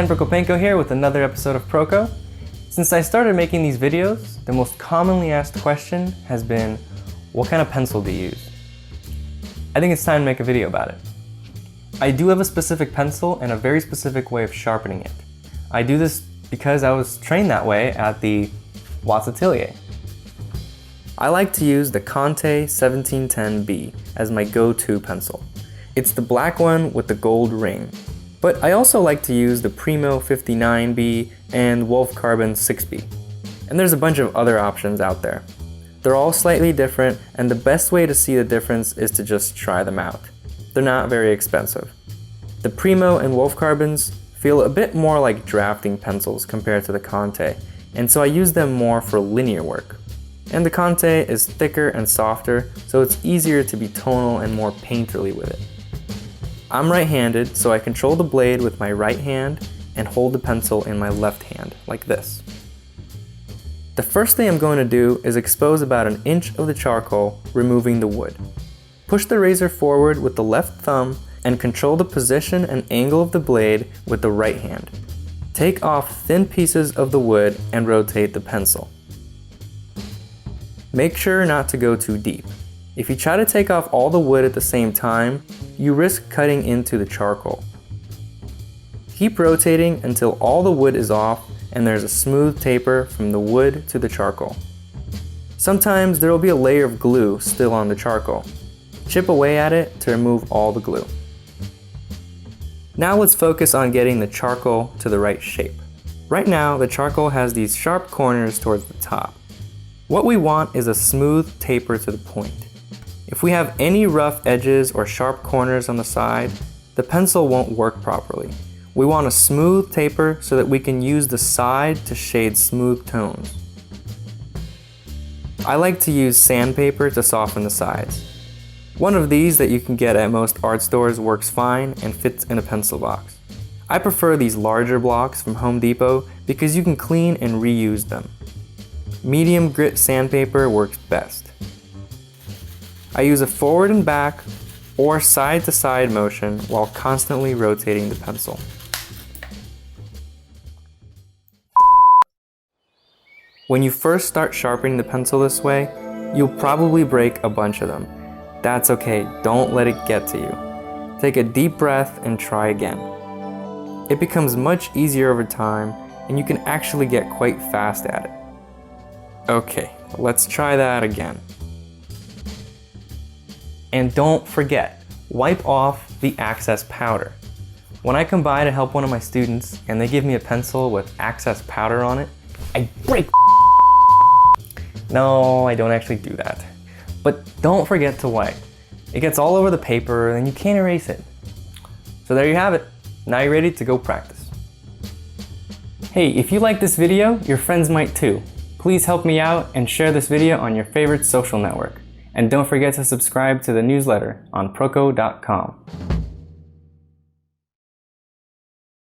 again, Proko here with another episode of Proko. Since I started making these videos, the most commonly asked question has been, what kind of pencil do you use? I think it's time to make a video about it. I do have a specific pencil and a very specific way of sharpening it. I do this because I was trained that way at the Watts Atelier. I like to use the Conte 1710B as my go-to pencil. It's the black one with the gold ring. But I also like to use the Primo 59B and Wolf Carbon 6B. And there's a bunch of other options out there. They're all slightly different, and the best way to see the difference is to just try them out. They're not very expensive. The Primo and Wolf Carbons feel a bit more like drafting pencils compared to the Conte, and so I use them more for linear work. And the Conte is thicker and softer, so it's easier to be tonal and more painterly with it. I'm right-handed, so I control the blade with my right hand and hold the pencil in my left hand, like this. The first thing I'm going to do is expose about an inch of the charcoal, removing the wood. Push the razor forward with the left thumb and control the position and angle of the blade with the right hand. Take off thin pieces of the wood and rotate the pencil. Make sure not to go too deep. If you try to take off all the wood at the same time, you risk cutting into the charcoal. Keep rotating until all the wood is off and there's a smooth taper from the wood to the charcoal. Sometimes there will be a layer of glue still on the charcoal. Chip away at it to remove all the glue. Now let's focus on getting the charcoal to the right shape. Right now, the charcoal has these sharp corners towards the top. What we want is a smooth taper to the point. If we have any rough edges or sharp corners on the side, the pencil won't work properly. We want a smooth taper so that we can use the side to shade smooth tones. I like to use sandpaper to soften the sides. One of these that you can get at most art stores works fine and fits in a pencil box. I prefer these larger blocks from Home Depot because you can clean and reuse them. Medium grit sandpaper works best. I use a forward and back or side to side motion while constantly rotating the pencil. When you first start sharpening the pencil this way, you'll probably break a bunch of them. That's okay, don't let it get to you. Take a deep breath and try again. It becomes much easier over time and you can actually get quite fast at it. Okay, let's try that again. And don't forget, wipe off the excess powder. When I come by to help one of my students and they give me a pencil with excess powder on it, I break. No, I don't actually do that. But don't forget to wipe. It gets all over the paper and you can't erase it. So there you have it. Now you're ready to go practice. Hey, if you like this video, your friends might too. Please help me out and share this video on your favorite social network. And don't forget to subscribe to the newsletter on Proko.com.